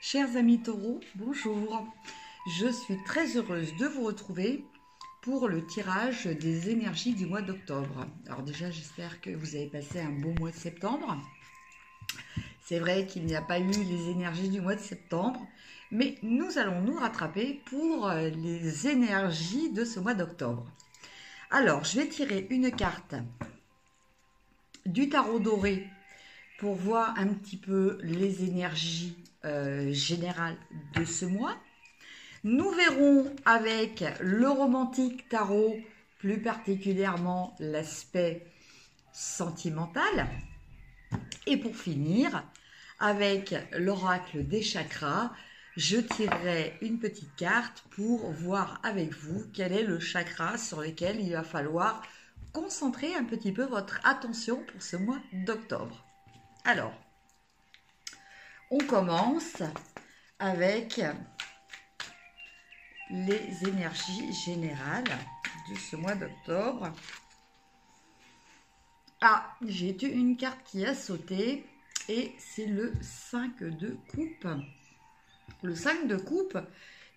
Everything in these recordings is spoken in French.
Chers amis taureaux, bonjour. Je suis très heureuse de vous retrouver pour le tirage des énergies du mois d'octobre. Alors déjà, j'espère que vous avez passé un beau mois de septembre. C'est vrai qu'il n'y a pas eu les énergies du mois de septembre, mais nous allons nous rattraper pour les énergies de ce mois d'octobre. Alors, je vais tirer une carte du tarot doré pour voir un petit peu les énergies générales de ce mois. Nous verrons avec le romantique tarot, plus particulièrement l'aspect sentimental. Et pour finir, avec l'oracle des chakras, je tirerai une petite carte pour voir avec vous quel est le chakra sur lequel il va falloir concentrer un petit peu votre attention pour ce mois d'octobre. Alors, on commence avec les énergies générales de ce mois d'octobre. Ah, j'ai eu une carte qui a sauté et c'est le 5 de coupe. Le 5 de coupe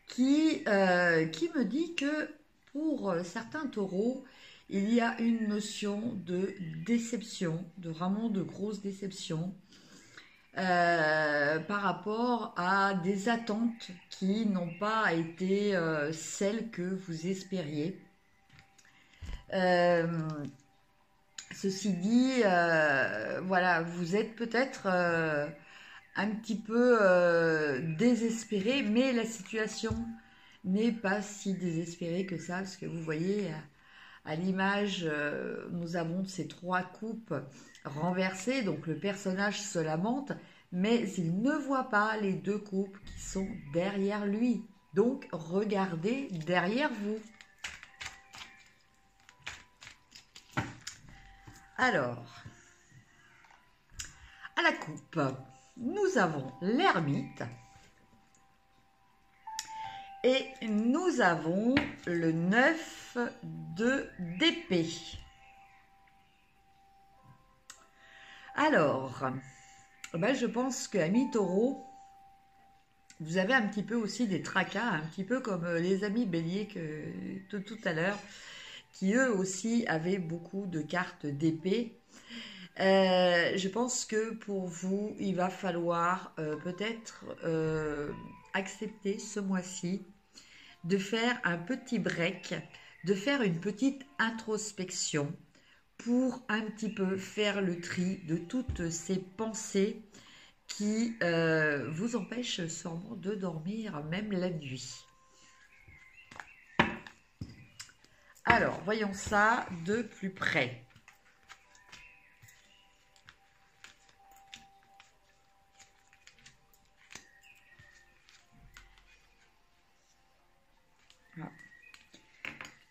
qui me dit que pour certains taureaux, il y a une notion de déception, de vraiment de grosse déception par rapport à des attentes qui n'ont pas été celles que vous espériez. Ceci dit, voilà, vous êtes peut-être un petit peu désespéré, mais la situation n'est pas si désespérée que ça, parce que vous voyez, à l'image, nous avons ces trois coupes renversées, donc le personnage se lamente, mais il ne voit pas les deux coupes qui sont derrière lui. Donc, regardez derrière vous. Alors, à la coupe, nous avons l'ermite et nous avons le 9 d'épée. Alors, ben je pense que amis taureaux, vous avez un petit peu aussi des tracas, un petit peu comme les amis béliers que tout à l'heure, qui eux aussi avaient beaucoup de cartes d'épée. Je pense que pour vous, il va falloir peut-être accepter ce mois-ci de faire un petit break, de faire une petite introspection pour un petit peu faire le tri de toutes ces pensées qui vous empêchent sûrement de dormir même la nuit. Alors, voyons ça de plus près.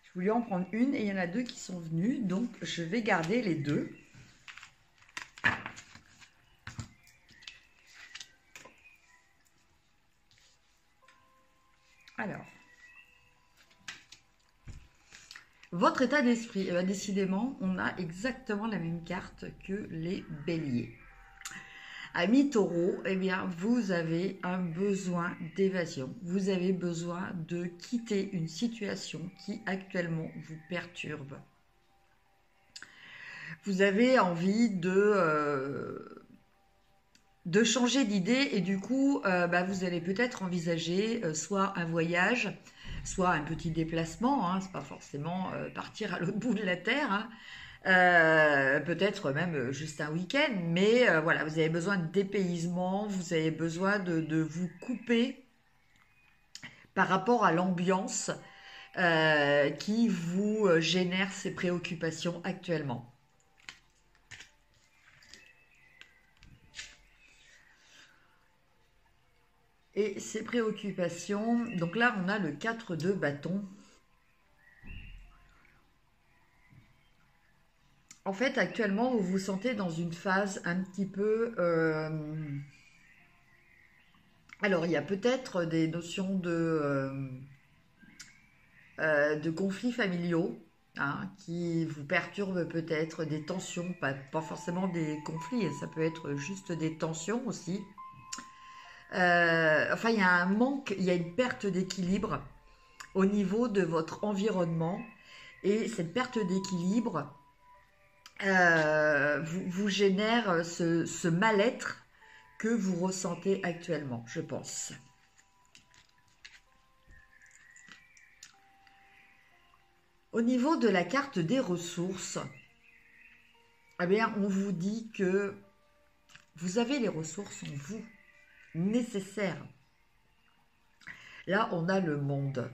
Je voulais en prendre une et il y en a deux qui sont venues, donc je vais garder les deux. Alors, votre état d'esprit, décidément, on a exactement la même carte que les béliers. Amis taureaux, eh bien, vous avez un besoin d'évasion. Vous avez besoin de quitter une situation qui actuellement vous perturbe. Vous avez envie de changer d'idée et du coup, vous allez peut-être envisager soit un voyage, soit un petit déplacement. Hein, c'est pas forcément partir à l'autre bout de la terre. Hein. Peut-être même juste un week-end, mais voilà, vous avez besoin de dépaysement, vous avez besoin de vous couper par rapport à l'ambiance qui vous génère ces préoccupations actuellement. Et ces préoccupations, donc là on a le 4 de bâton. En fait, actuellement, vous vous sentez dans une phase un petit peu... Alors, il y a peut-être des notions de conflits familiaux hein, qui vous perturbent peut-être, des tensions, pas forcément des conflits, ça peut être juste des tensions aussi. Enfin, il y a un manque, il y a une perte d'équilibre au niveau de votre environnement. Et cette perte d'équilibre vous génère ce mal-être que vous ressentez actuellement, je pense. Au niveau de la carte des ressources, eh bien, on vous dit que vous avez les ressources en vous, nécessaires. Là, on a le monde.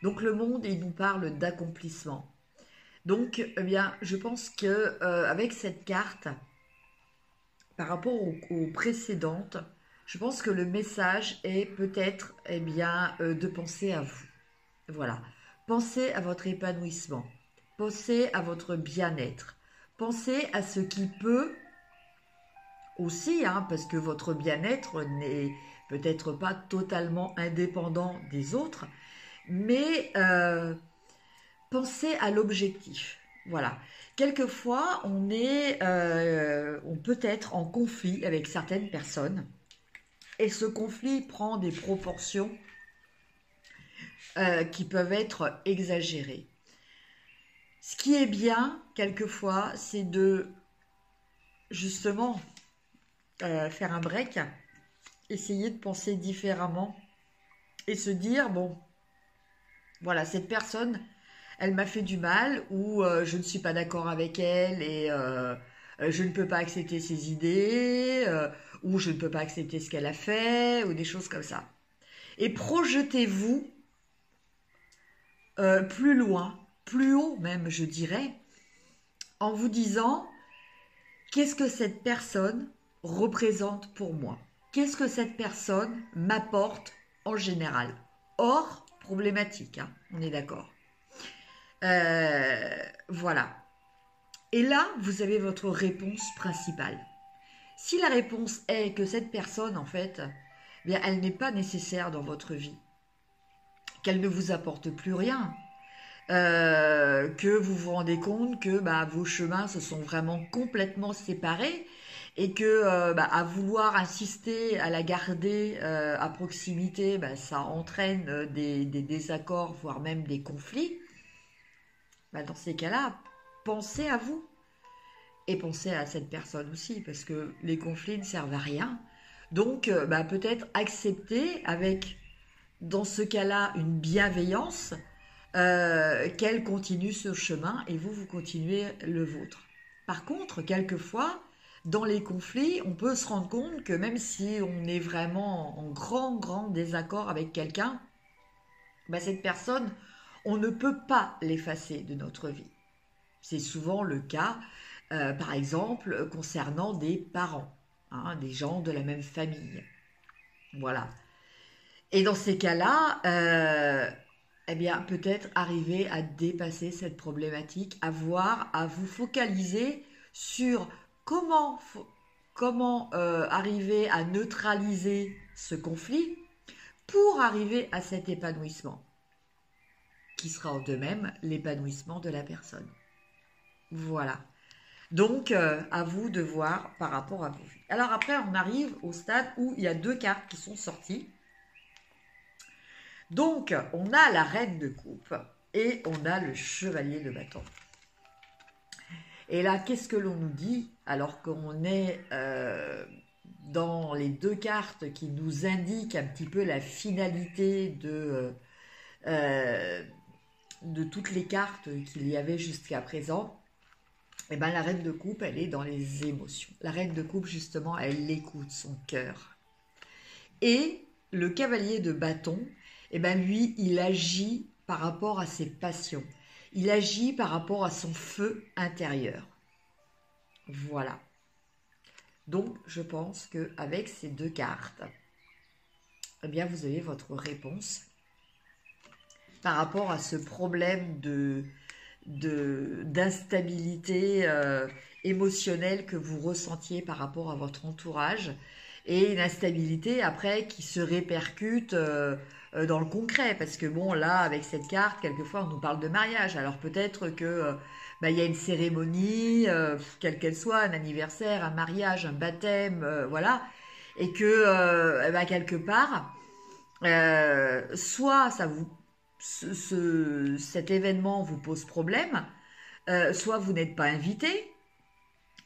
Donc, le monde, il nous parle d'accomplissement. Donc, eh bien, je pense que avec cette carte, par rapport aux précédentes, je pense que le message est peut-être, eh bien, de penser à vous. Voilà. Pensez à votre épanouissement. Pensez à votre bien-être. Pensez à ce qui peut aussi, hein, parce que votre bien-être n'est peut-être pas totalement indépendant des autres, mais pensez à l'objectif. Voilà. Quelquefois, on peut être en conflit avec certaines personnes et ce conflit prend des proportions qui peuvent être exagérées. Ce qui est bien, quelquefois, c'est de justement faire un break, essayer de penser différemment et se dire, bon, voilà, cette personne, elle m'a fait du mal ou je ne suis pas d'accord avec elle et je ne peux pas accepter ses idées ou je ne peux pas accepter ce qu'elle a fait ou des choses comme ça. Et projetez-vous plus loin, plus haut même, je dirais, en vous disant qu'est-ce que cette personne représente pour moi? Qu'est-ce que cette personne m'apporte en général? Hors problématique, hein, on est d'accord. Voilà. Et là, vous avez votre réponse principale. Si la réponse est que cette personne, en fait, eh bien, elle n'est pas nécessaire dans votre vie, qu'elle ne vous apporte plus rien, que vous vous rendez compte que bah, vos chemins se sont vraiment complètement séparés et que bah, à vouloir insister à la garder à proximité, bah, ça entraîne des désaccords, voire même des conflits. Bah, dans ces cas-là, pensez à vous et pensez à cette personne aussi, parce que les conflits ne servent à rien. Donc, bah, peut-être accepter avec, dans ce cas-là, une bienveillance, qu'elle continue ce chemin et vous continuez le vôtre. Par contre, quelquefois, dans les conflits, on peut se rendre compte que même si on est vraiment en grand désaccord avec quelqu'un, bah, cette personne, on ne peut pas l'effacer de notre vie. C'est souvent le cas, par exemple, concernant des parents, hein, des gens de la même famille. Voilà. Et dans ces cas-là, eh bien, peut-être arriver à dépasser cette problématique, à vous focaliser sur comment arriver à neutraliser ce conflit pour arriver à cet épanouissement, qui sera de même l'épanouissement de la personne. Voilà. Donc, à vous de voir par rapport à vous. Alors après, on arrive au stade où il y a deux cartes qui sont sorties. Donc, on a la reine de coupe et on a le chevalier de bâton. Et là, qu'est-ce que l'on nous dit alors qu'on est dans les deux cartes qui nous indiquent un petit peu la finalité de toutes les cartes qu'il y avait jusqu'à présent? Eh bien, la reine de coupe, elle est dans les émotions. La reine de coupe, justement, elle écoute son cœur. Et le cavalier de bâton, eh bien, lui, il agit par rapport à ses passions. Il agit par rapport à son feu intérieur. Voilà. Donc, je pense qu'avec ces deux cartes, eh bien, vous avez votre réponse par rapport à ce problème d'instabilité émotionnelle que vous ressentiez par rapport à votre entourage et une instabilité après qui se répercute dans le concret, parce que bon, là, avec cette carte, quelquefois on nous parle de mariage, alors peut-être que il y a une cérémonie, quelle qu'elle soit, un anniversaire, un mariage, un baptême, voilà, et que eh ben, quelque part, soit cet événement vous pose problème, soit vous n'êtes pas invité,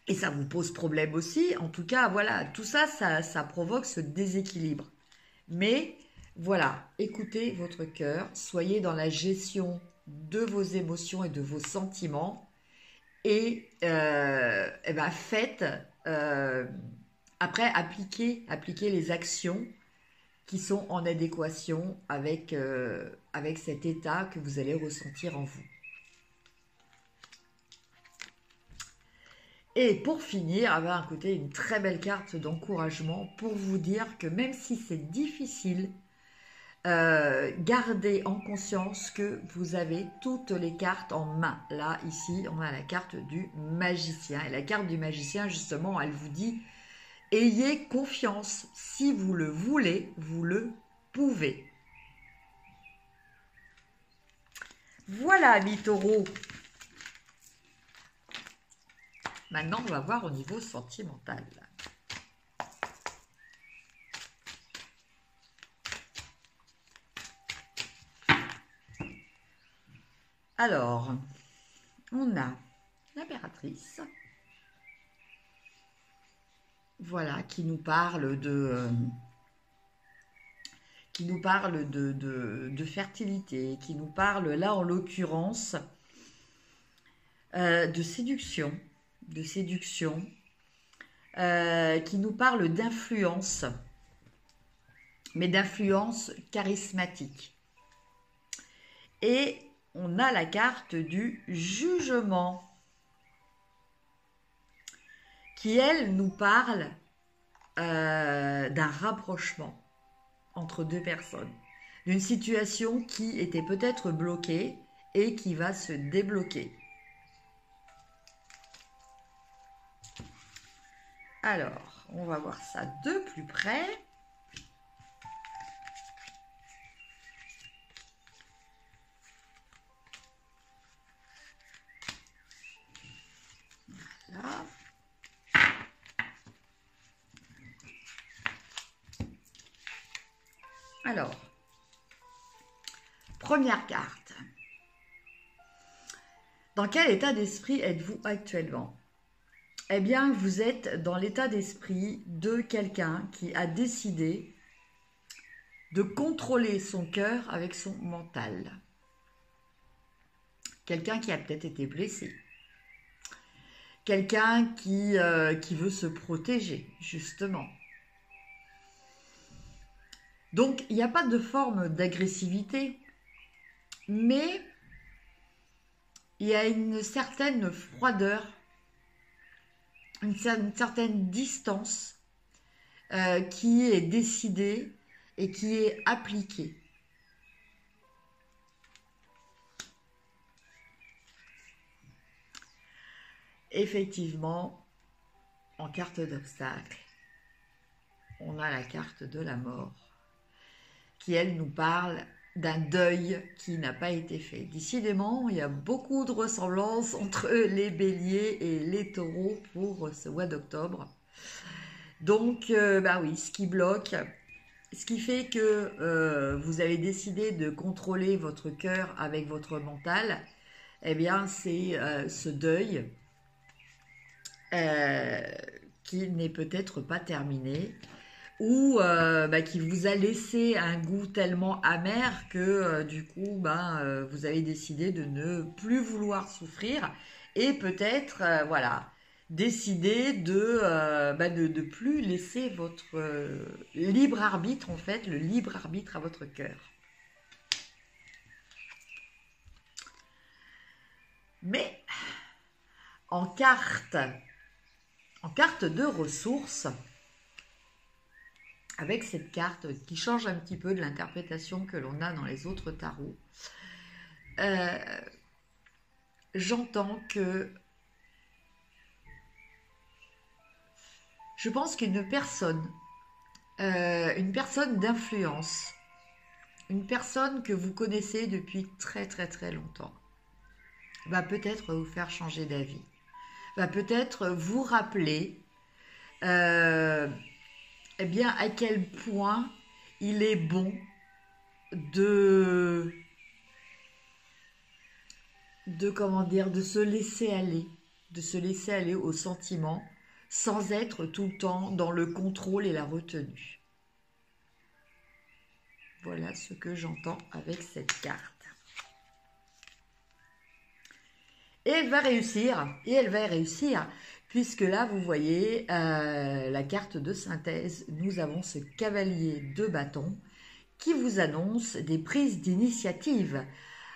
et ça vous pose problème aussi. En tout cas, voilà, tout ça, ça provoque ce déséquilibre. Mais voilà, écoutez votre cœur, soyez dans la gestion de vos émotions et de vos sentiments, et eh ben, faites, après, appliquez les actions qui sont en adéquation avec cet état que vous allez ressentir en vous. Et pour finir, écoutez, une très belle carte d'encouragement pour vous dire que même si c'est difficile, gardez en conscience que vous avez toutes les cartes en main. Là, ici, on a la carte du magicien. Et la carte du magicien, justement, elle vous dit, ayez confiance. Si vous le voulez, vous le pouvez. Voilà, amis taureaux. Maintenant, on va voir au niveau sentimental. Alors, on a l'impératrice. Voilà, qui nous parle de fertilité, qui nous parle là en l'occurrence de séduction, qui nous parle d'influence, mais d'influence charismatique. Et on a la carte du jugement, qui elle nous parle d'un rapprochement entre deux personnes, d'une situation qui était peut-être bloquée et qui va se débloquer. Alors, on va voir ça de plus près. Voilà. Alors, première carte. Dans quel état d'esprit êtes-vous actuellement? Eh bien, vous êtes dans l'état d'esprit de quelqu'un qui a décidé de contrôler son cœur avec son mental. Quelqu'un qui a peut-être été blessé. Quelqu'un qui veut se protéger, justement. Donc, il n'y a pas de forme d'agressivité, mais il y a une certaine froideur, une certaine distance qui est décidée et qui est appliquée. Effectivement, en carte d'obstacle, on a la carte de la mort, qui elle nous parle d'un deuil qui n'a pas été fait. Décidément, il y a beaucoup de ressemblances entre les béliers et les taureaux pour ce mois d'octobre. Donc, oui, ce qui bloque, ce qui fait que vous avez décidé de contrôler votre cœur avec votre mental, eh bien, c'est ce deuil qui n'est peut-être pas terminé, ou qui vous a laissé un goût tellement amer que du coup vous avez décidé de ne plus vouloir souffrir et peut-être décider de plus laisser votre libre arbitre, en fait, le libre arbitre à votre cœur. Mais en carte de ressources, avec cette carte qui change un petit peu de l'interprétation que l'on a dans les autres tarots, j'entends que je pense qu'une personne d'influence, une personne que vous connaissez depuis très très très longtemps, va peut-être vous faire changer d'avis, va peut-être vous rappeler eh bien, à quel point il est bon de, comment dire, de se laisser aller aux sentiments sans être tout le temps dans le contrôle et la retenue. Voilà ce que j'entends avec cette carte. Et elle va réussir, puisque là, vous voyez, la carte de synthèse, nous avons ce cavalier de bâton qui vous annonce des prises d'initiative,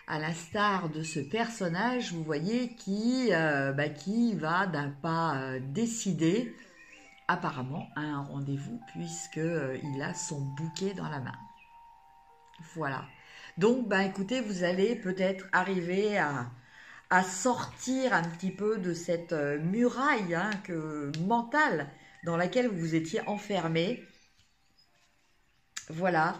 à l'instar de ce personnage, vous voyez, qui va d'un pas décidé, apparemment, à un rendez-vous, puisqu'il a son bouquet dans la main. Voilà. Donc, écoutez, vous allez peut-être arriver à sortir un petit peu de cette muraille mentale dans laquelle vous vous étiez enfermé. Voilà.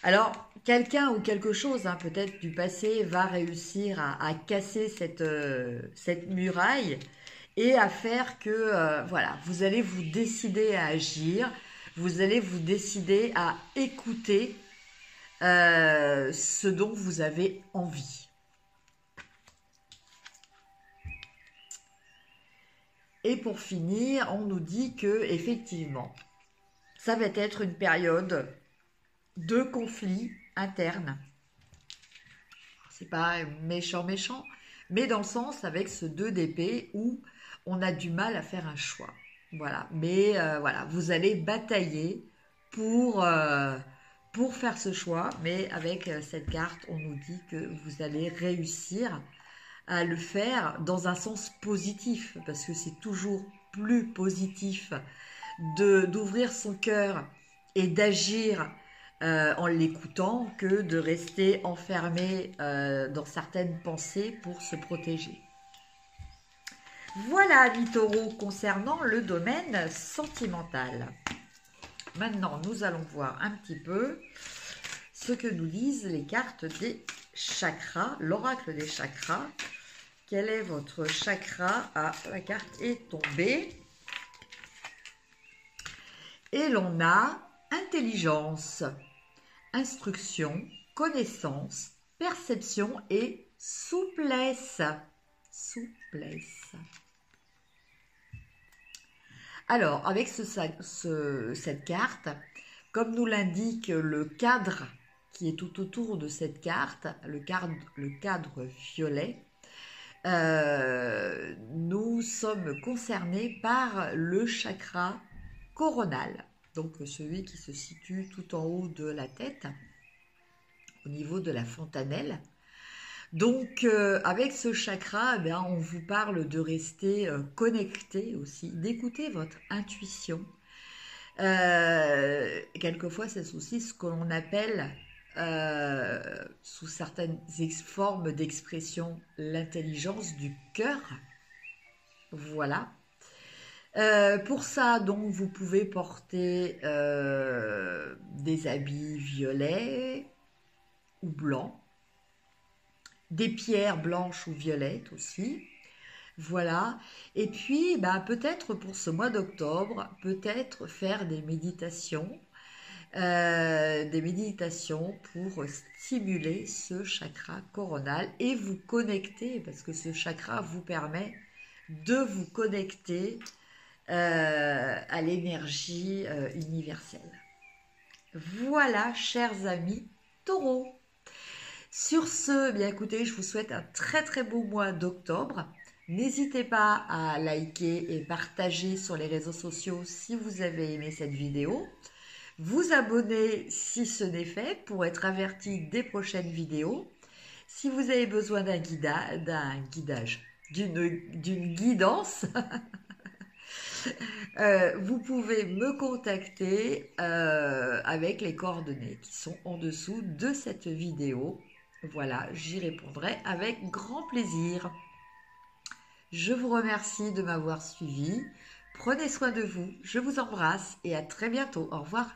Alors, quelqu'un ou quelque chose, peut-être du passé, va réussir à casser cette muraille et à faire que, voilà, vous allez vous décider à agir, vous allez vous décider à écouter ce dont vous avez envie. Et pour finir, on nous dit que effectivement, ça va être une période de conflits internes. C'est pas méchant, mais dans le sens avec ce 2 d'épée où on a du mal à faire un choix. Voilà. Mais voilà, vous allez batailler pour faire ce choix, mais avec cette carte, on nous dit que vous allez réussir à le faire dans un sens positif, parce que c'est toujours plus positif d'ouvrir son cœur et d'agir en l'écoutant que de rester enfermé dans certaines pensées pour se protéger. Voilà, amis taureaux, concernant le domaine sentimental. Maintenant, nous allons voir un petit peu ce que nous disent les cartes des chakras, l'oracle des chakras. Quel est votre chakra? Ah, la carte est tombée. Et l'on a intelligence, instruction, connaissance, perception et souplesse. Souplesse. Alors, avec cette carte, comme nous l'indique le cadre qui est tout autour de cette carte, le cadre violet, nous sommes concernés par le chakra coronal, donc celui qui se situe tout en haut de la tête, au niveau de la fontanelle. Donc, avec ce chakra, on vous parle de rester connecté aussi, d'écouter votre intuition. Quelquefois, c'est aussi ce que l'on appelle, sous certaines formes d'expression, l'intelligence du cœur. Voilà. Pour ça, donc, vous pouvez porter des habits violets ou blancs, des pierres blanches ou violettes aussi. Voilà. Et puis, peut-être pour ce mois d'octobre, peut-être faire des méditations pour stimuler ce chakra coronal et vous connecter, parce que ce chakra vous permet de vous connecter à l'énergie universelle. Voilà, chers amis taureaux. Sur ce, bien écoutez, je vous souhaite un très très beau mois d'octobre. N'hésitez pas à liker et partager sur les réseaux sociaux si vous avez aimé cette vidéo. Vous abonner si ce n'est fait pour être averti des prochaines vidéos. Si vous avez besoin d'une guidance, vous pouvez me contacter avec les coordonnées qui sont en dessous de cette vidéo. Voilà, j'y répondrai avec grand plaisir. Je vous remercie de m'avoir suivi. Prenez soin de vous, je vous embrasse et à très bientôt. Au revoir.